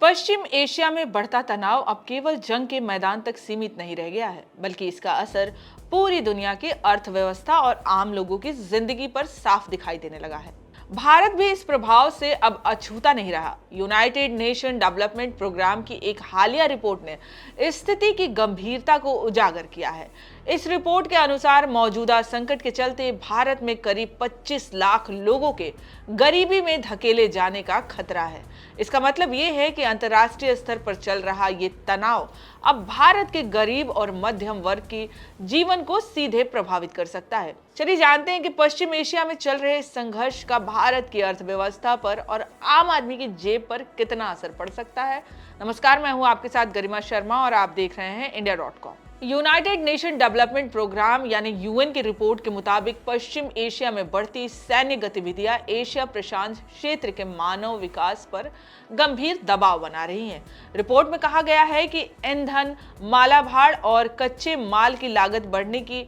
पश्चिम Asia में बढ़ता तनाव अब केवल जंग के मैदान तक सीमित नहीं रह गया है, बल्कि इसका असर पूरी दुनिया की अर्थव्यवस्था और आम लोगों की जिंदगी पर साफ दिखाई देने लगा है। भारत भी इस प्रभाव से अब अछूता नहीं रहा। यूनाइटेड नेशन डेवलपमेंट प्रोग्राम की एक हालिया रिपोर्ट ने स्थिति की गंभीरता को उजागर किया है। इस रिपोर्ट के अनुसार मौजूदा संकट के चलते भारत में करीब 25 लाख लोगों के गरीबी में धकेले जाने का खतरा है। इसका मतलब ये है कि अंतर्राष्ट्रीय स्तर पर चल रहा ये तनाव अब भारत के गरीब और मध्यम वर्ग की जीवन को सीधे प्रभावित कर सकता है। चलिए जानते हैं कि पश्चिम एशिया में चल रहे संघर्ष का भारत की अर्थव्यवस्था पर और आम आदमी की जेब पर कितना असर पड़ सकता है। नमस्कार, मैं हूं आपके साथ गरिमा शर्मा और आप देख रहे हैं इंडिया.com। यूनाइटेड नेशन डेवलपमेंट प्रोग्राम यानी यूएन की रिपोर्ट के मुताबिक पश्चिम एशिया में बढ़ती सैन्य गतिविधियां एशिया प्रशांत क्षेत्र के मानव विकास पर गंभीर दबाव बना रही हैं। रिपोर्ट में कहा गया है कि ईंधन, मालाभाड़ और कच्चे माल की लागत बढ़ने की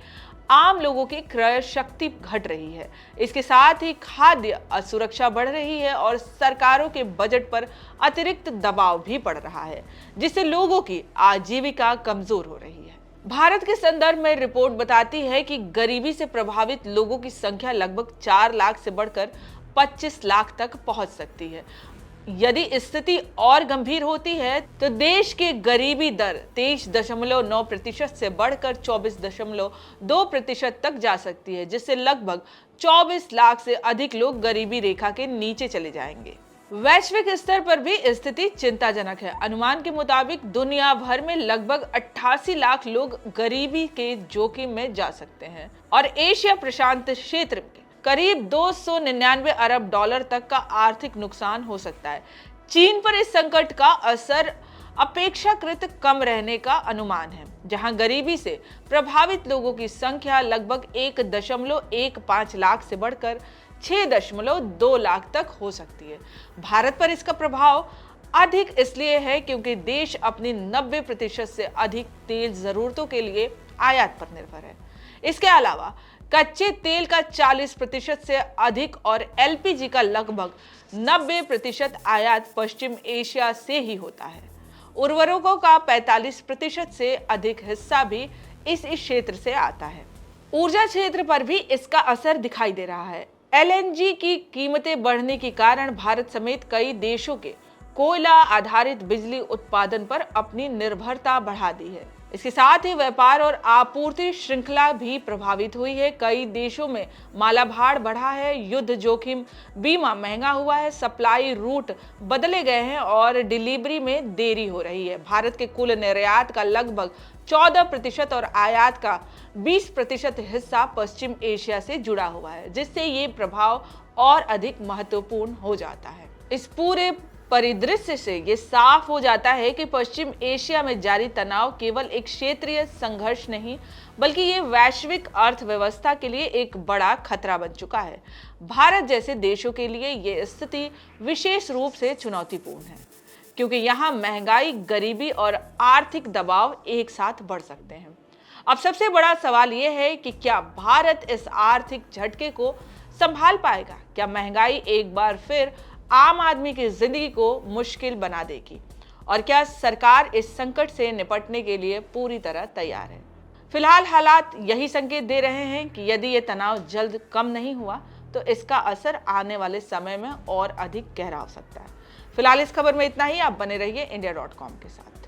आम लोगों की क्रय शक्ति घट रही है। इसके साथ ही खाद्य असुरक्षा बढ़ रही है और सरकारों के बजट पर अतिरिक्त दबाव भी पड़ रहा है, जिससे लोगों की आजीविका कमजोर हो रही है। भारत के संदर्भ में रिपोर्ट बताती है कि गरीबी से प्रभावित लोगों की संख्या लगभग 4 लाख से बढ़कर 25 लाख तक पहुंच सकती है। यदि स्थिति और गंभीर होती है तो देश की गरीबी दर 23.9% से बढ़कर 24.2% तक जा सकती है, जिससे लगभग 24 लाख से अधिक लोग गरीबी रेखा के नीचे चले जाएंगे। वैश्विक स्तर पर भी स्थिति चिंताजनक है। अनुमान के मुताबिक दुनिया भर में लगभग 88 लाख लोग गरीबी के जोखिम में जा सकते हैं और एशिया प्रशांत क्षेत्र में करीब 299 अरब डॉलर तक का आर्थिक नुकसान हो सकता है। चीन पर इस संकट का असर अपेक्षाकृत कम रहने का अनुमान है, जहां गरीबी से प्रभावित लोगों की संख्या लगभग 1.15 लाख से बढ़कर 6.2 लाख तक हो सकती है। भारत पर इसका प्रभाव अधिक इसलिए है क्योंकि देश अपनी 90% से अधिक तेल जरूरतों के लिए आयात पर निर्भर है। इसके अलावा कच्चे तेल का 40% से अधिक और एलपीजी का लगभग 90% आयात पश्चिम एशिया से ही होता है। उर्वरकों का 45% से अधिक हिस्सा भी इस क्षेत्र से आता है। ऊर्जा क्षेत्र पर भी इसका असर दिखाई दे रहा है। एलएनजी की कीमतें बढ़ने के कारण भारत समेत कई देशों के कोयला आधारित बिजली उत्पादन पर अपनी निर्भरता बढ़ा दी है। इसके साथ ही व्यापार और आपूर्ति श्रृंखला भी प्रभावित हुई है। कई देशों में मालाभाड़ बढ़ा है, युद्ध जोखिम बीमा महंगा हुआ है, सप्लाई रूट बदले गए हैं और डिलीवरी में देरी हो रही है। भारत के कुल निर्यात का लगभग 14% और आयात का 20% हिस्सा पश्चिम एशिया से जुड़ा हुआ है, जिससे ये प्रभाव और अधिक महत्वपूर्ण हो जाता है। इस पूरे परिदृश्य से ये साफ हो जाता है कि पश्चिम एशिया में जारी तनाव केवल एक क्षेत्रीय संघर्ष नहीं, बल्कि ये वैश्विक अर्थव्यवस्था के लिए एक बड़ा खतरा बन चुका है। भारत जैसे देशों के लिए ये स्थिति विशेष रूप से चुनौतीपूर्ण है, क्योंकि यहाँ महंगाई, गरीबी और आर्थिक दबाव एक साथ बढ़ सकते हैं। अब सबसे बड़ा सवाल ये है कि क्या भारत इस आर्थिक झटके को संभाल पाएगा? क्या महंगाई एक बार फिर आम आदमी की जिंदगी को मुश्किल बना देगी? और क्या सरकार इस संकट से निपटने के लिए पूरी तरह तैयार है? फिलहाल हालात यही संकेत दे रहे हैं कि यदि ये तनाव जल्द कम नहीं हुआ तो इसका असर आने वाले समय में और अधिक गहरा हो सकता है। फिलहाल इस खबर में इतना ही। आप बने रहिए इंडिया.com के साथ।